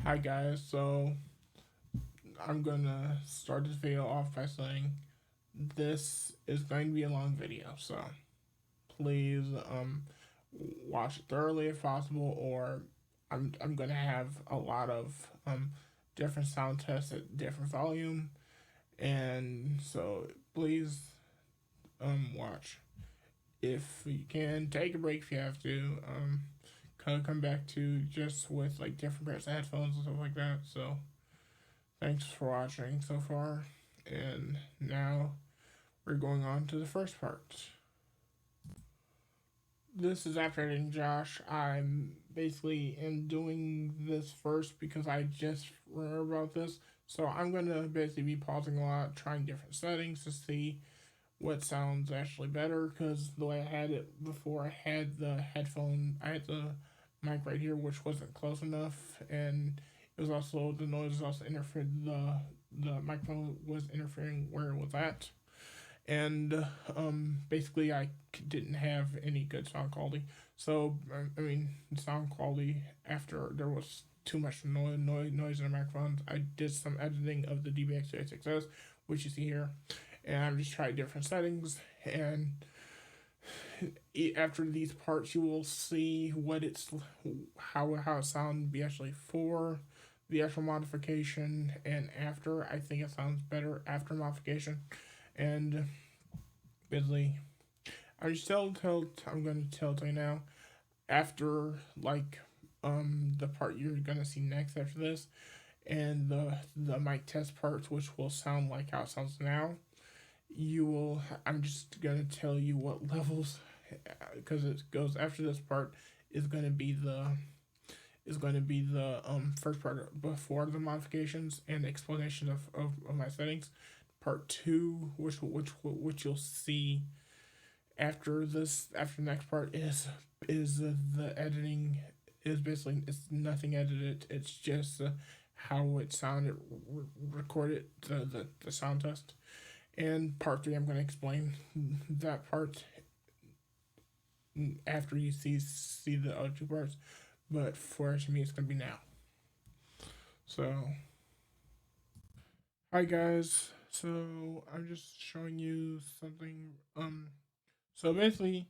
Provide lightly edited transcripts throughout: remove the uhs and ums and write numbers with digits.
Hi guys, so I'm gonna start this video off by saying this is going to be a long video, so please watch it thoroughly if possible, or I'm gonna have a lot of different sound tests at different volume, and so please watch. If you can, take a break if you have to. Come back to just with like different pairs of headphones and stuff like that. So thanks for watching so far, and now we're going on to the first part. This is after editing Josh. I'm basically am doing this first because I just remember about this. So I'm gonna basically be pausing a lot, trying different settings to see what sounds actually better. Because the way I had it before, I had the mic right here, which wasn't close enough, and it was also the noise was also interfered. The microphone was interfering where it was at, and basically I didn't have any good sound quality. So I mean, sound quality after there was too much noise in the microphones. I did some editing of the DBX286S, which you see here, and I'm just trying different settings. And after these parts, you will see what it's how it sounds be actually for the actual modification and after. I think it sounds better after modification, and basically I'm gonna tell you now. After like the part you're gonna see next after this, and the mic test parts, which will sound like how it sounds now. You will. I'm just gonna tell you what levels, because it goes after this part is gonna be the first part before the modifications and explanation of my settings. Part two, which you'll see after the next part is the editing is basically it's nothing edited. It's just how it sounded recorded the sound test. And part three, I'm going to explain that part after you see the other two parts. But for me, it's going to be now. So, hi guys. So I'm just showing you something. So basically,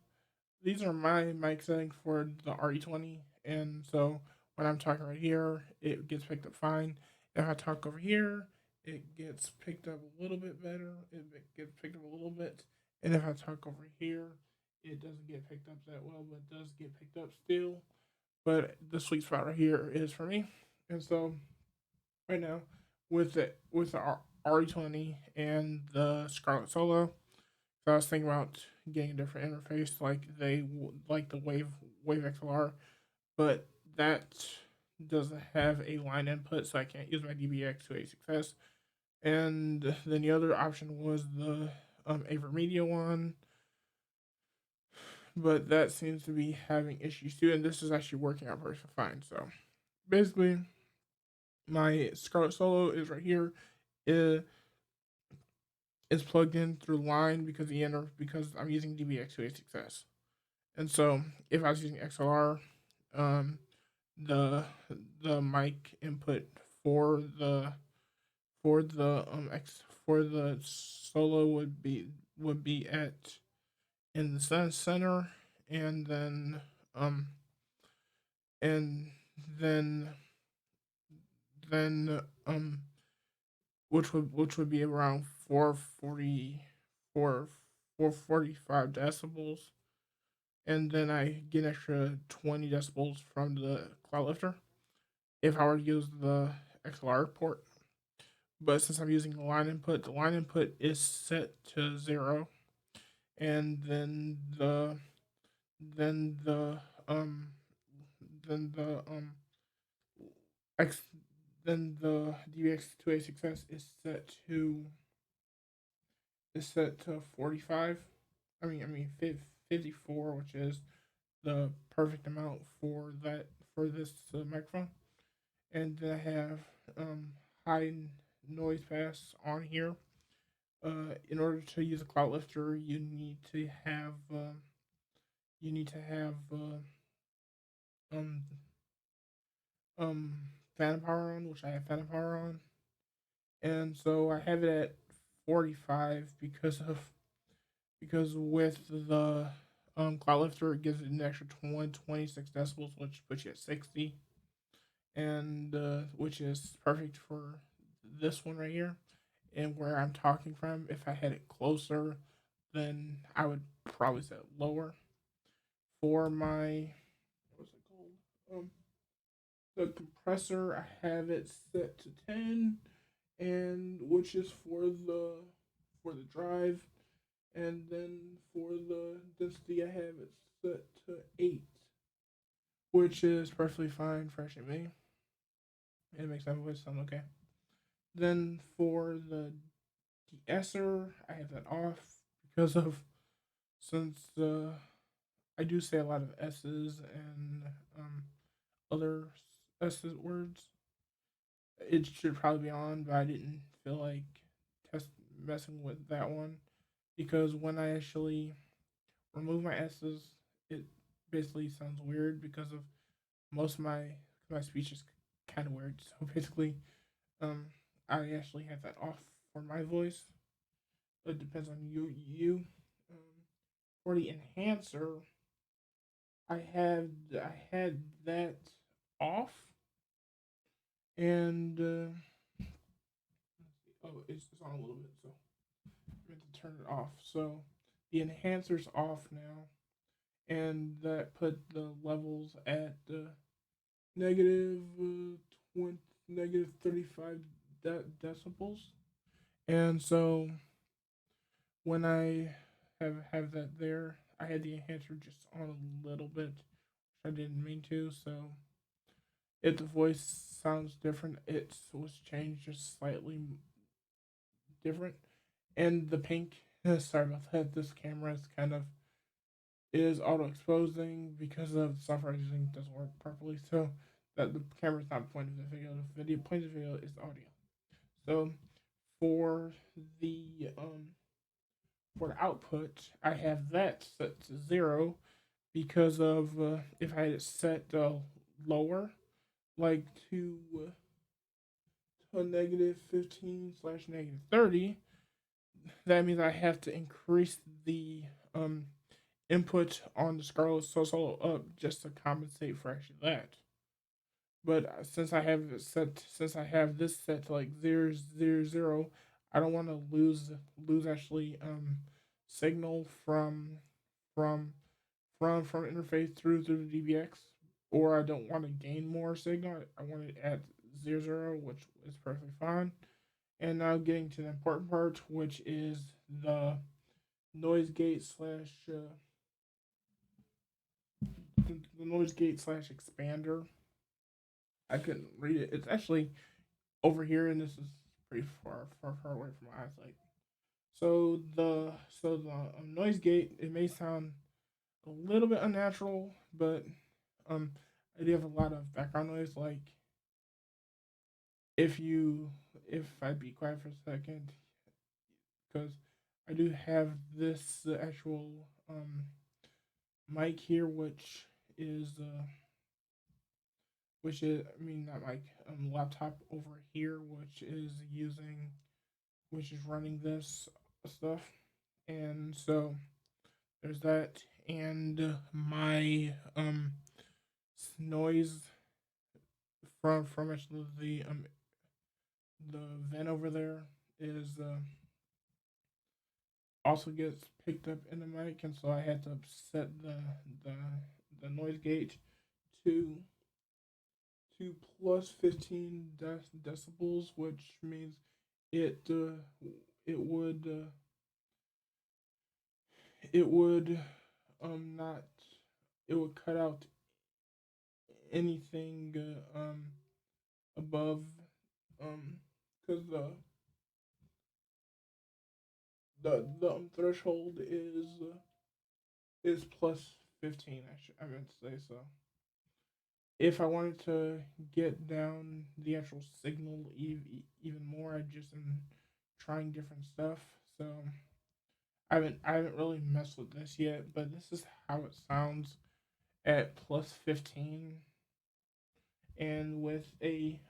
these are my mic settings for the RE20, and so when I'm talking right here, it gets picked up fine. If I talk over here, it gets picked up a little bit better. It gets picked up a little bit, and if I talk over here, it doesn't get picked up that well, but it does get picked up still. But the sweet spot right here is for me, and so right now with the RE20 and the Scarlett Solo, so I was thinking about getting a different interface, like like the Wave XLR, but that doesn't have a line input, so I can't use my DBX286S. And then the other option was the AverMedia one, but that seems to be having issues too. And this is actually working out perfectly fine. So basically, my Scarlett Solo is right here. It is plugged in through line because I'm using DBX286S. And so if I was using XLR, um, the the mic input for the for the solo would be at in the center, and then um and then then which would be around 445 decibels, and then I get an extra 20 decibels from the cloud lifter if I were to use the XLR port. But since I'm using the line input is set to 0, and then the um then the X then the DBX286S is set to 45. I mean 54, which is the perfect amount for this microphone. And then I have high noise pass on here. In order to use a cloud lifter, you need to have um phantom power on, which I have phantom power on, and so I have it at 45 because with the cloud lifter it gives it an extra 26 decibels, which puts you at 60, and which is perfect for this one right here. And where I'm talking from, if I had it closer, then I would probably set it lower. For my what's it called? The compressor, I have it set to 10, and which is for the drive, and then for the density, I have it set to 8, which is perfectly fine, fresh at me. It makes my voice sound okay. Then for the De-Esser, I have that off because of since I do say a lot of S's and other S's words. It should probably be on, but I didn't feel like test messing with that one because when I actually remove my S's, it basically sounds weird because of most of my speech is kind of weird. So basically, um, I actually have that off for my voice. It depends on you. Um, for the enhancer, I had that off, and oh, it's on a little bit, so I meant to turn it off. So the enhancer's off now, and that put the levels at negative 20, negative 35 decibels, and so when I have that there, I had the enhancer just on a little bit, which I didn't mean to. So if the voice sounds different, it was changed just slightly different. And the pink, sorry about that. This camera is auto exposing because of the software using doesn't work properly. So that the camera is not the point of the video. The point of the video is the audio. So for the um for the output, I have that set to 0 because of if I had it set lower, like to negative 15 slash negative 30, that means I have to increase the input on the Scarlet Solo up just to compensate for actually that. But since I have this set to like 0, 0, 0, I don't want to lose actually signal from from interface through the DBX, or I don't want to gain more signal. I want it at 0, 0, which is perfectly fine. And now getting to the important part, which is the noise gate slash the noise gate slash expander. I couldn't read it. It's actually over here, and this is pretty far away from my eyesight. So the noise gate, it may sound a little bit unnatural, but um I do have a lot of background noise. Like if you if I be quiet for a second, because I do have this actual mic here, which is I mean not mic laptop over here, which is running this stuff, and so there's that, and my noise from actually the vent over there is also gets picked up in the mic, and so I had to set the the noise gate to plus 15 decibels, which means it it would it would not it would cut out anything above because the threshold is plus 15. I meant to say so. If I wanted to get down the actual signal even more, I just am trying different stuff. So I haven't really messed with this yet, but this is how it sounds at plus 15, and with a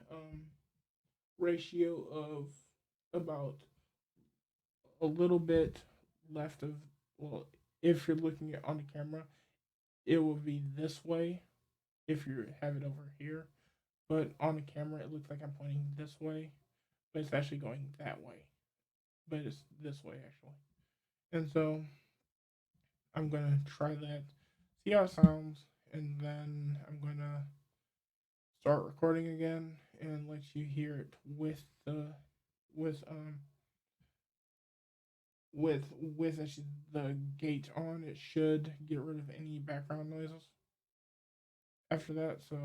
ratio of about a little bit left of, well, if you're looking at on the camera, it will be this way if you have it over here, but on the camera it looks like I'm pointing this way, but it's actually going that way, but it's this way actually. And so I'm gonna try that, see how it sounds, and then I'm gonna start recording again and let you hear it with the with with the gate on. It should get rid of any background noises after that. So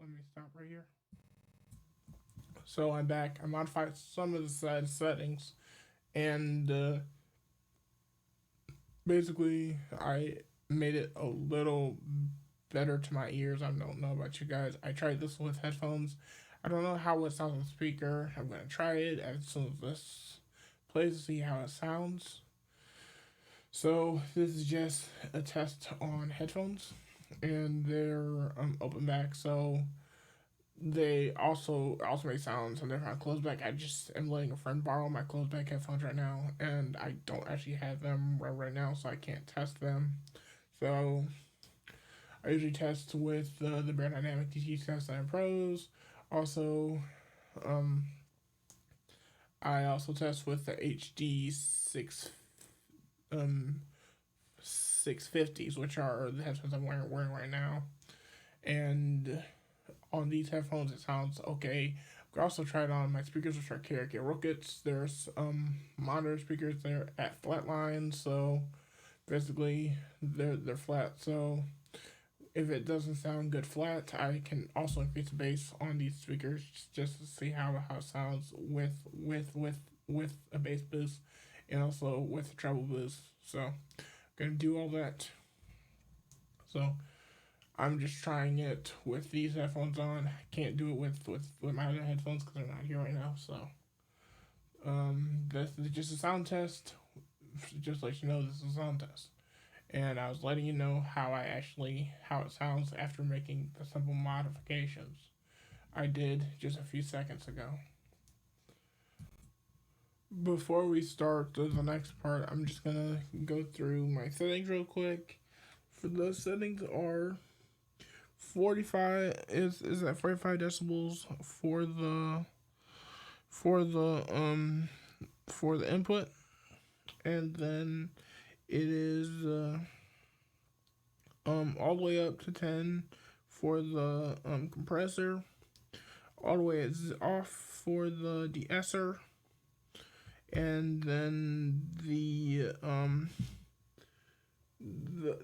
let me stop right here. So I'm back. I modified some of the side settings, and basically I made it a little better to my ears. I don't know about you guys. I tried this with headphones. I don't know how it sounds on the speaker. I'm gonna try it as soon as this plays to see how it sounds. So this is just a test on headphones, and they're open back. So they also make sounds and they're on closed back. I just am letting a friend borrow my closed back headphones right now, and I don't actually have them right now, so I can't test them. So I usually test with the Beyerdynamic DT79 Pros. Also, I also test with the HD 650s, which are the headphones I'm wearing right now. And on these headphones, it sounds okay. I also tried on my speakers, which are KRK Rockets. There's monitor speakers there at flat lines, so basically they're flat. So if it doesn't sound good flat, I can also increase the bass on these speakers just to see how it sounds with a bass boost and also with a treble boost. So I'm gonna do all that. So I'm just trying it with these headphones on. I can't do it with my other headphones because they're not here right now. So this is just a sound test. Just to let you know, this is a sound test. And I was letting you know how it sounds after making the simple modifications I did just a few seconds ago. Before we start the next part, I'm just gonna go through my settings real quick. For those settings are 45 is at 45 decibels for the input, and then it is all the way up to 10 for the compressor, all the way off for the De-Esser, and then the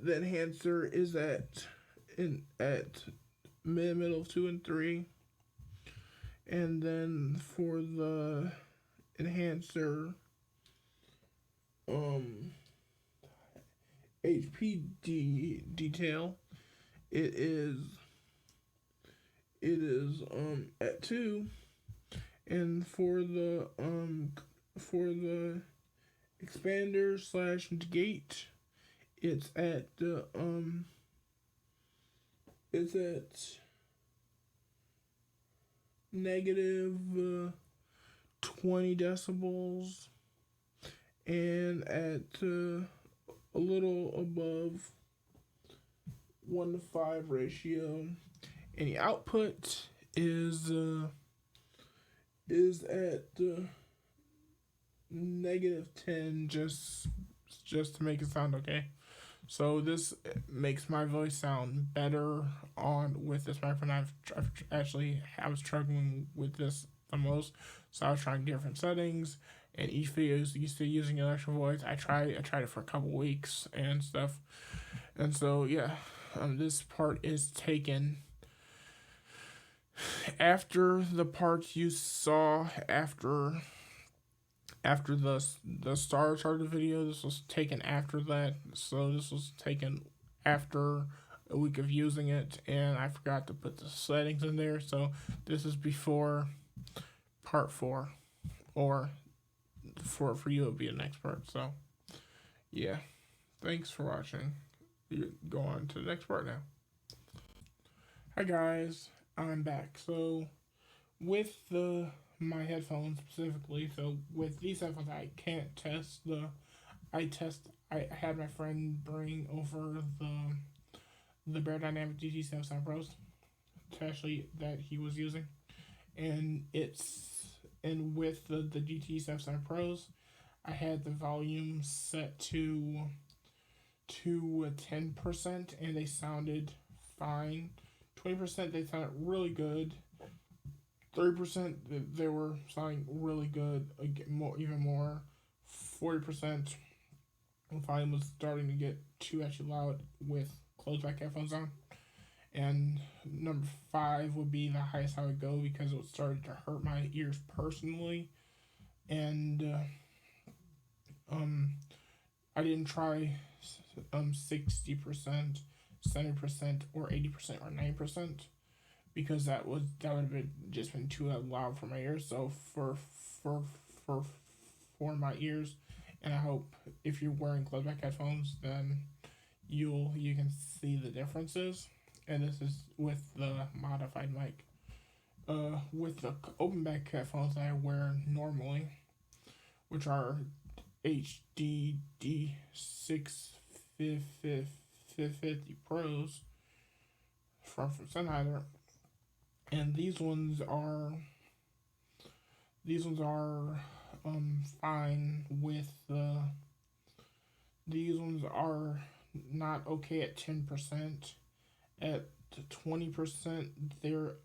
enhancer is at middle of 2 and 3, and then for the enhancer HP detail, it is at 2, and for the expander / gate, it's at negative 20 decibels, and at a little above 1:5 ratio. And the output is at negative 10, just to make it sound okay. So this makes my voice sound better with this microphone. I was struggling with this the most, so I was trying different settings. And each video is used to using an extra voice. I tried it for a couple weeks and stuff, and so yeah, this part is taken after the parts you saw after the start of the video. This was taken after that, so this was taken after a week of using it, and I forgot to put the settings in there. So this is before part 4, or for you it'll be the next part. So yeah, thanks for watching. You go on to the next part now. Hi guys, I'm back. So with my headphones specifically, so with these headphones, I can't test the. I had my friend bring over the Bear Dynamic GT7 Pros to actually that he was using, and with the GT7 Pros, I had the volume set to 10%, and they sounded fine. 20% they sounded really good. 30% they were sounding really good. Even more. 40% volume was starting to get too actually loud with closed back headphones on. And number 5 would be the highest I would go because it started to hurt my ears personally. And I didn't try 60%, 70%, or 80%, or 90%, because that would have just been too loud for my ears. So for for my ears, and I hope if you're wearing closed back headphones, then you can see the differences. And this is with the modified mic. With the open back headphones that I wear normally, which are HD D650 Pros from Sennheiser, and these ones are fine with these ones are not okay at 10%. At 20%, they're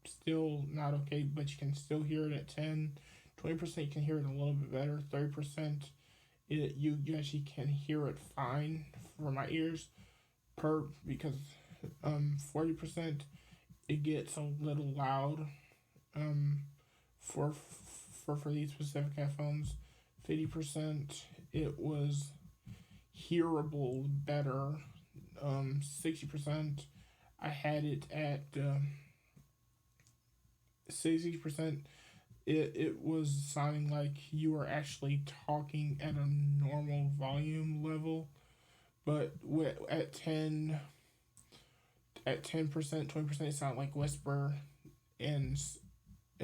still not okay, but you can still hear it at 10. 20% you can hear it a little bit better. 30% you actually can hear it fine for my ears. Because 40% it gets a little loud for these specific headphones. 50% it was hearable better. 60% I had it at 60%. It was sounding like you were actually talking at a normal volume level, but at 10%, 20%, it sounded like whisper in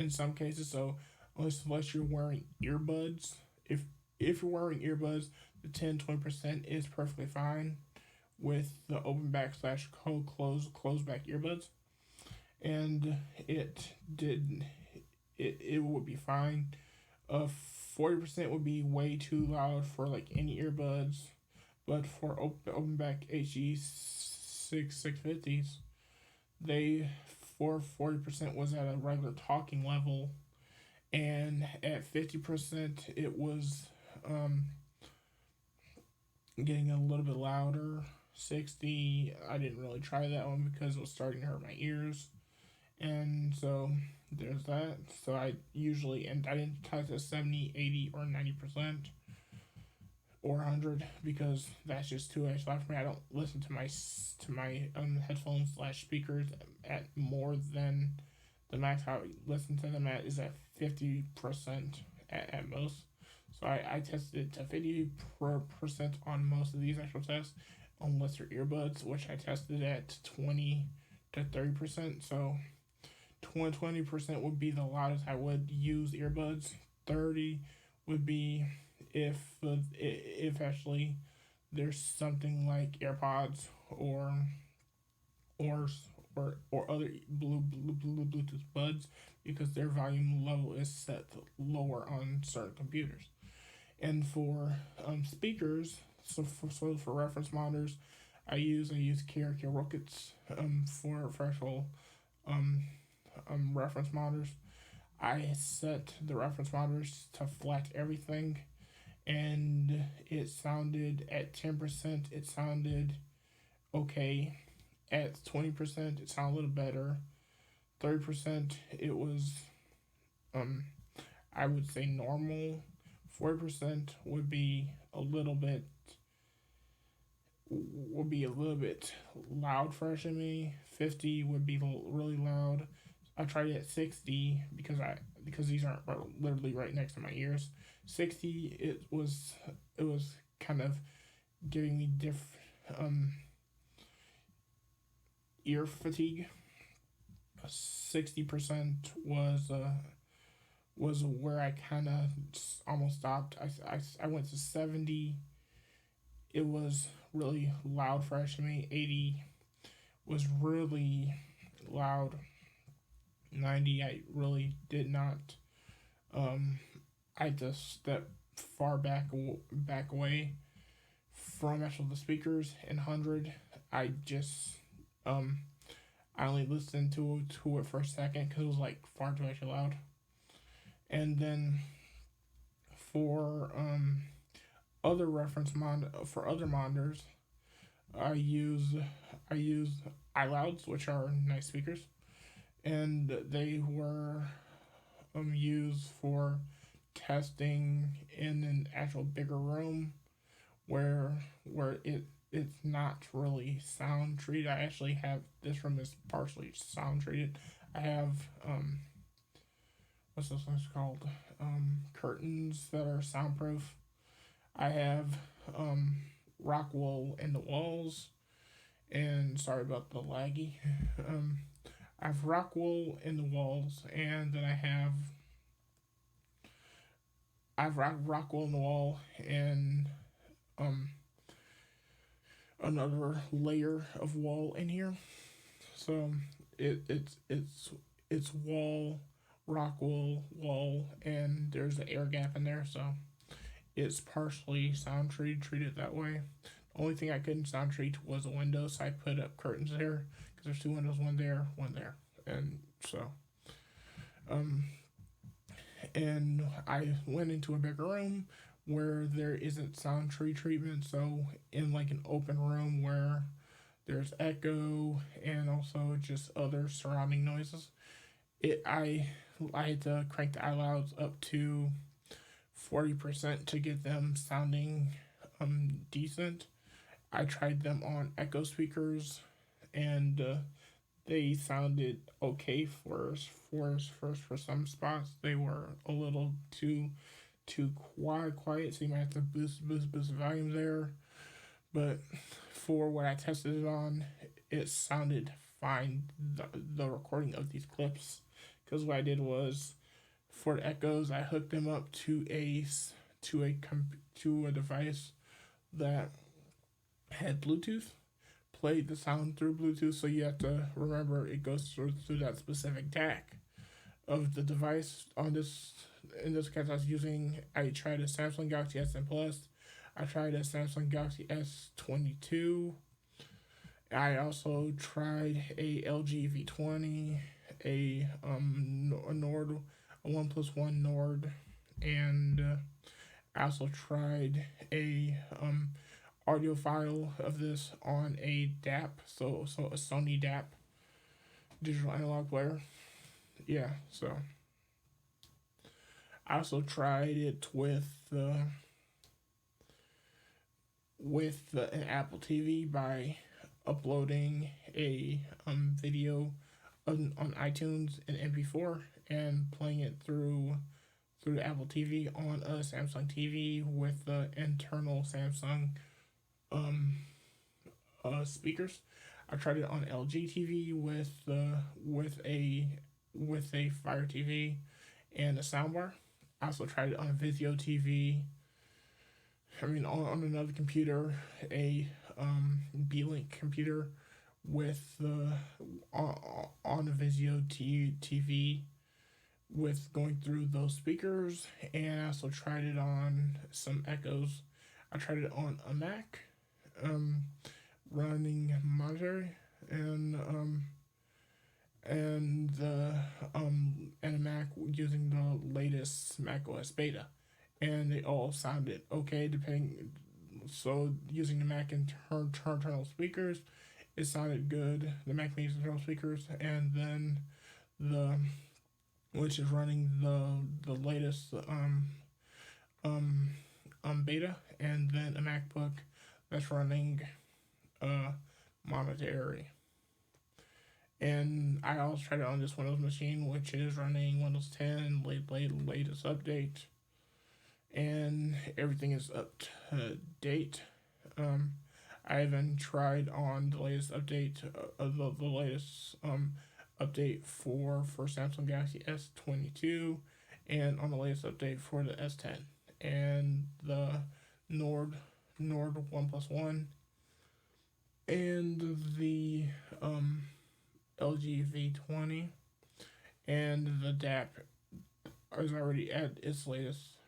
some cases. So unless you're wearing earbuds, if you're wearing earbuds, the 10-20% is perfectly fine with the open back / closed back earbuds, and it would be fine. 40% would be way too loud for like any earbuds, but for open back HG 650s, they 40% was at a regular talking level, and at 50% it was getting a little bit louder. 60, I didn't really try that one because it was starting to hurt my ears, and so there's that. So I didn't touch to 70, 80, or 90%, or 100, because that's just too much loud for me. I don't listen to my headphones / speakers at more than the max I listen to them at is at 50% at most. So I tested it to 50% on most of these actual tests, unless they're earbuds, which I tested at 20 to 30%. So 20% would be the loudest I would use earbuds. 30 would be if actually there's something like AirPods or other Bluetooth buds, because their volume level is set lower on certain computers. And for speakers, so for reference monitors, I use Karaoke Rockets for actual reference monitors. I set the reference monitors to flat everything, and it sounded at 10%. It sounded okay. At 20%, it sounded a little better. 30%, it was I would say normal. 40% would be a little bit loud for me. 50 would be really loud. I tried it at 60 because these aren't literally right next to my ears. 60, it was kind of giving me ear fatigue. 60% was where I kind of almost stopped. I went to 70. It was really loud for me. 80 was really loud. 90, I really did not. I just stepped far back away from actual the speakers. And 100, I just I only listened to it for a second because it was like far too actually loud. And then for other for other monitors, I use I use iLouds, which are nice speakers, and they were used for testing in an actual bigger room where it's not really sound treated. I actually have this room is partially sound treated. I have what's this one's called? Curtains that are soundproof. I have rock wool in the walls, and sorry about the laggy. I have rock wool in the walls, and then I have rock wool in the wall, and um another layer of wall in here. So it's wall, rock wool, wall, and there's an air gap in there. So it's partially sound treated that way. The only thing I couldn't sound treat was a window, so I put up curtains there because there's two windows, one there, and so and I went into a bigger room where there isn't sound treatment. So in like an open room where there's echo and also just other surrounding noises, I had to crank the iLouds up to 40% to get them sounding decent. I tried them on echo speakers, and they sounded okay for some spots. They were a little too quiet, so you might have to boost the volume there. But for what I tested it on, it sounded fine. The recording of these clips, because what I did was for the echoes, I hooked them up to a device that had Bluetooth, played the sound through Bluetooth. So you have to remember it goes through that specific DAC of the device. In this case, I tried a Samsung Galaxy S10 Plus. I tried a Samsung Galaxy S22. I also tried a LG V20, a Nord, a OnePlus Nord, and I also tried a audio file of this on a DAP, so a Sony DAP, digital analog player. Yeah, so I also tried it with an Apple TV by uploading a video on iTunes in MP4 and playing it through the Apple TV on a Samsung TV with the internal Samsung speakers. I tried it on LG TV with a Fire TV and a soundbar. I also tried it on Vizio TV. On another computer, a B-Link computer with on a Vizio TV with going through those speakers, and I also tried it on some echoes. I tried it on a Mac, running Monterey, and a Mac using the latest Mac OS beta, and they all sounded okay. So using the Mac internal speakers, it sounded good. The Mac Mini internal speakers, and then which is running the latest beta, and then a MacBook that's running Monterey. And I also tried it on this Windows machine, which is running Windows 10 latest update, and everything is up to date. I even tried on the latest update of the latest update for Samsung Galaxy S22, and on the latest update for the S10 and the Nord OnePlus One, and the LG V20, and the DAP is already at its latest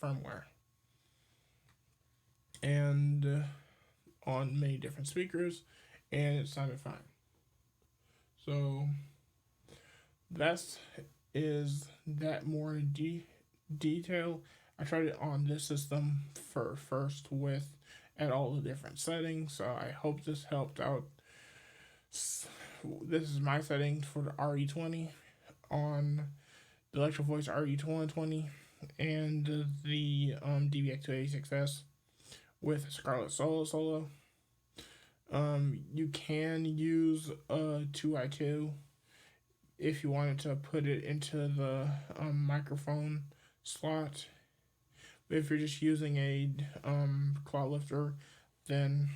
firmware, and on many different speakers, and it sounded fine. So is that more in detail. I tried it on this system first with at all the different settings, so I hope this helped out. This is my settings for the RE20 on the Electro Voice RE20 and the DBX286S with Scarlett Solo. You can use a 2i2 if you wanted to put it into the microphone slot. But if you're just using a cloud lifter, then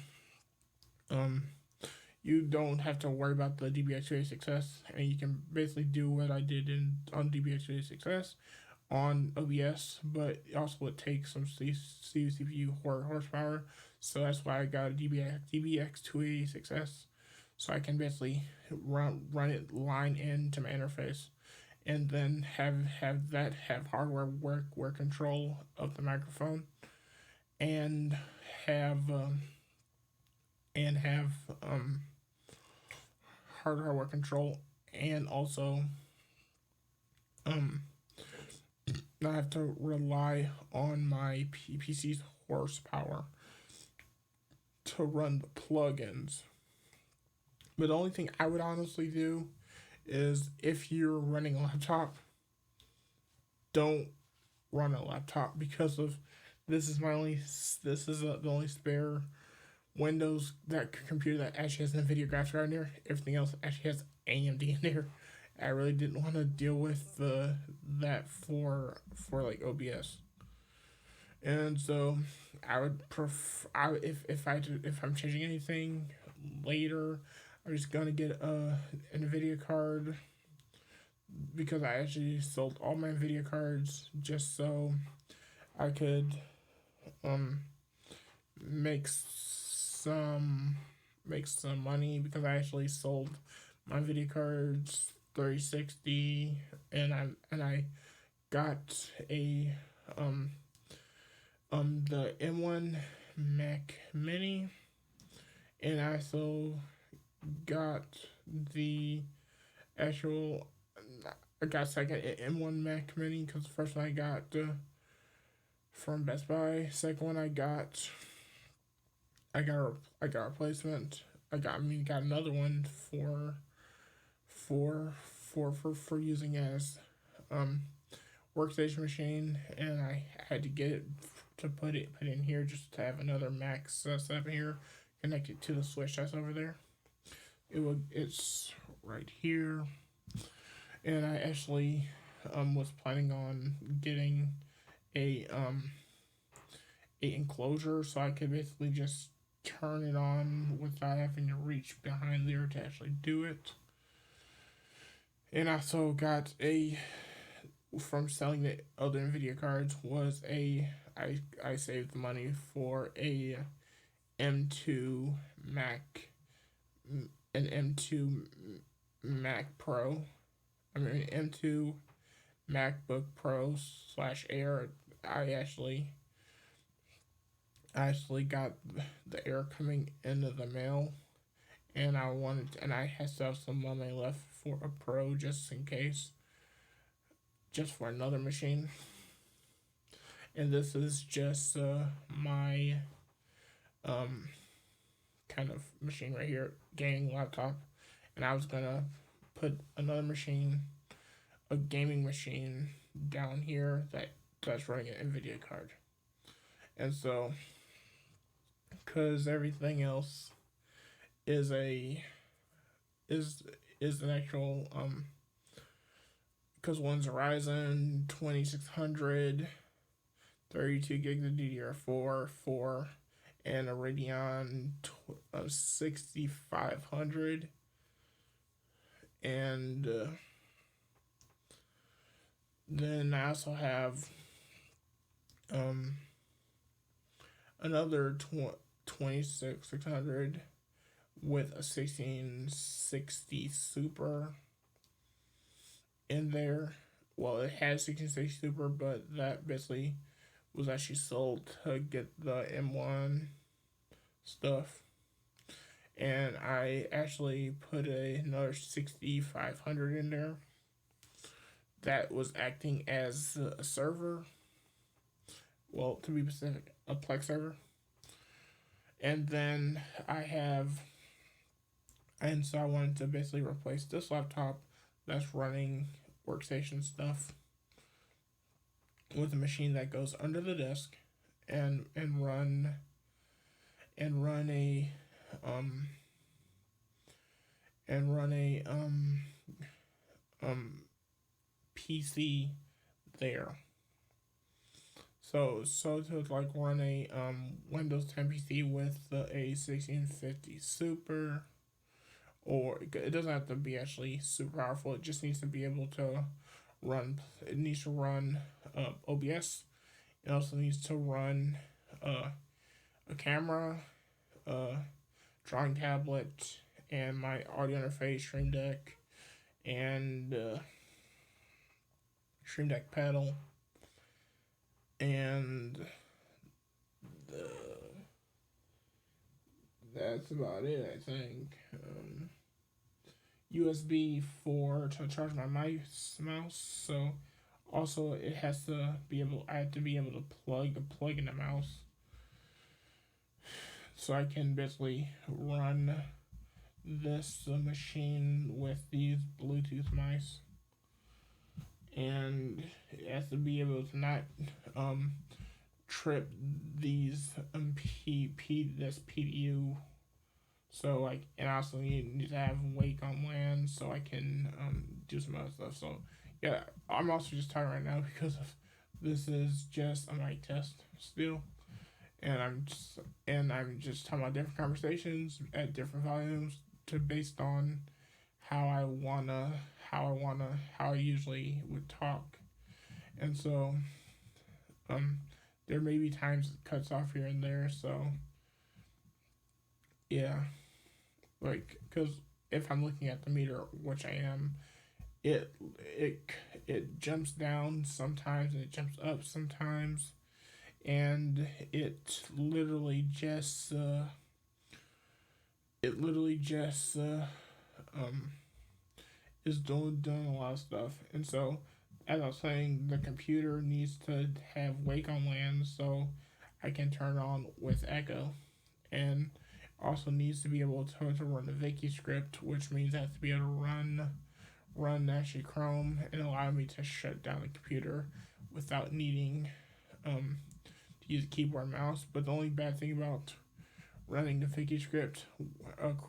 you don't have to worry about the DBX286S, and you can basically do what I did on DBX286S on OBS, but also it takes some CPU horsepower, so that's why I got a DBX286S, so I can basically run it line into my interface, and then have hardware control of the microphone, and have hardware control, and also not have to rely on my PC's horsepower to run the plugins. But the only thing I would honestly do is, if you're running a laptop, don't run a laptop, because of the only spare Windows computer that actually has NVIDIA graphics card in there. Everything else actually has AMD in there. I really didn't want to deal with that for like OBS, and so I would prefer, if I'm changing anything later, I'm just gonna get a NVIDIA card, because I actually sold all my NVIDIA cards just so I could make some money, because I actually sold my NVIDIA cards 3060, and I got a the M1 Mac Mini, and I also got the actual, I got second M1 Mac Mini, because the first one I got from Best Buy. Second one I got a replacement. I got another one for using as workstation machine, and I had to get it to put in here, just to have another Mac set up here connected to the switch that's over there. It's right here, and I actually was planning on getting a enclosure, so I could basically just turn it on without having to reach behind there to actually do it. And I also got from selling the other NVIDIA cards, I saved the money for a M2 Mac, an M2 Mac Pro, M2 MacBook Pro / Air. I actually got the Air coming into the mail, and I had to have some money left for a Pro, just in case, just for another machine. And this is just my kind of machine right here, gaming laptop, and I was gonna put another machine, a gaming machine, down here that's running an NVIDIA card. And so, because everything else is an actual because one's a Ryzen 2600, 32 gigs of DDR4, and a Radeon 6500, and then I also have another 26600 with a 1660 Super in there. Well, it had 1660 Super, but that basically was actually sold to get the M1 stuff. And I actually put another 6500 in there that was acting as a server. Well, to be specific, a Plex server. And then so I wanted to basically replace this laptop that's running workstation stuff with a machine that goes under the desk and run a PC there. So to like run a Windows 10 PC with a 1650 Super, or it doesn't have to be actually super powerful. It just needs to be able to run. It needs to run OBS. It also needs to run a camera, drawing tablet, and my audio interface, Stream Deck, and Stream Deck pedal, and that's about it, I think. USB for to charge my mouse. So also it has to be able. I have to be able to plug in the mouse, so I can basically run this machine with these Bluetooth mice, and it has to be able to not trip these this PDU. So like, and I also need to have wake on LAN so I can do some other stuff. So yeah, I'm also just tired right now because of this is just a mic test still, and I'm just talking about different conversations at different volumes to based on how I usually would talk, and so there may be times it cuts off here and there. So yeah, like, because if I'm looking at the meter, which I am, it jumps down sometimes and it jumps up sometimes, and it literally just is doing a lot of stuff. And so, as I was saying, the computer needs to have wake on LAN so I can turn on with echo, and also needs to be able to run the Vicky script, which means I have to be able to run actually Chrome and allow me to shut down the computer without needing to use a keyboard and mouse. But the only bad thing about running the Vicky script,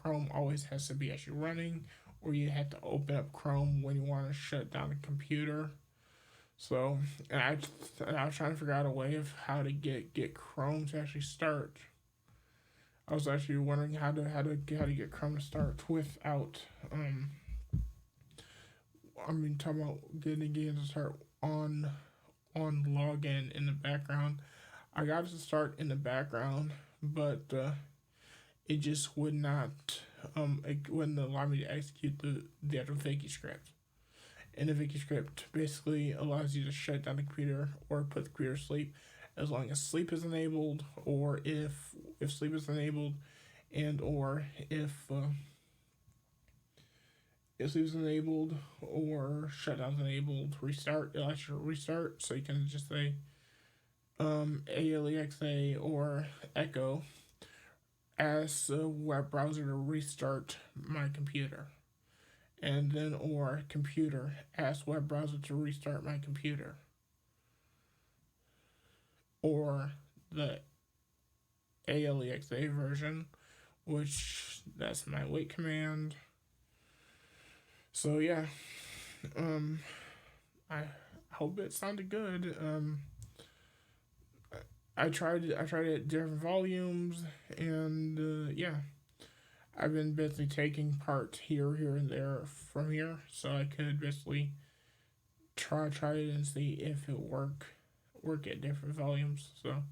Chrome always has to be actually running, or you have to open up Chrome when you want to shut down the computer. So, and I was trying to figure out a way of how to get Chrome to actually start. I was actually wondering how to get Chrome to start without talking about getting games to start on login in the background. I got it to start in the background, but it just would not it wouldn't allow me to execute the actual Vicky script. And the Vicky script basically allows you to shut down the computer or put the computer to sleep as long as sleep is enabled, or if sleep is enabled, and or if sleep is enabled or shutdown is enabled, restart. It'll actually restart, so you can just say ALEXA or Echo ask the web browser to restart my computer, and then or computer ask web browser to restart my computer, or the ALEXA version, which that's my wait command. So yeah, I hope it sounded good. I tried it at different volumes, and yeah, I've been basically taking parts here, and there from here, so I could basically try it and see if it work at different volumes. So,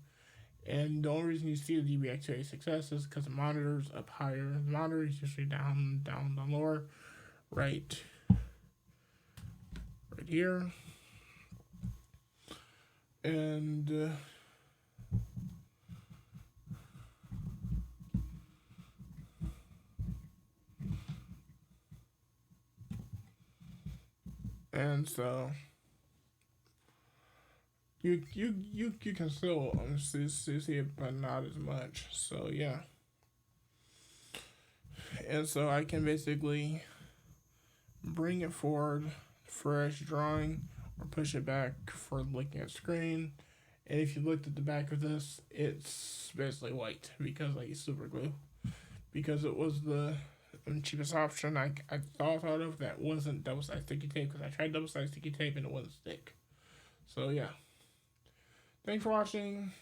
and the only reason you see the DB activity success is because the monitor's up higher. The monitor is usually down lower, right here, and so you can still see it, but not as much. So yeah, and so I can basically bring it forward for as drawing, or push it back for looking at screen. And if you looked at the back of this, it's basically white because I used super glue, because it was the cheapest option I thought of that wasn't double sided sticky tape, because I tried double sided sticky tape and it wouldn't stick. So yeah, thanks for watching.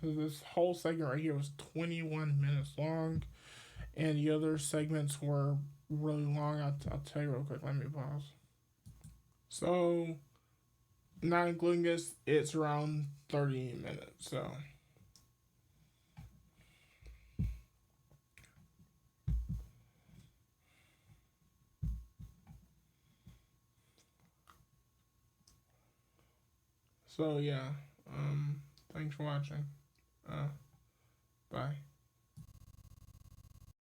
This whole segment right here was 21 minutes long, and the other segments were really long. I'll tell you real quick. Let me pause. So, not including this, it's around 30 minutes. So yeah, thanks for watching. Bye.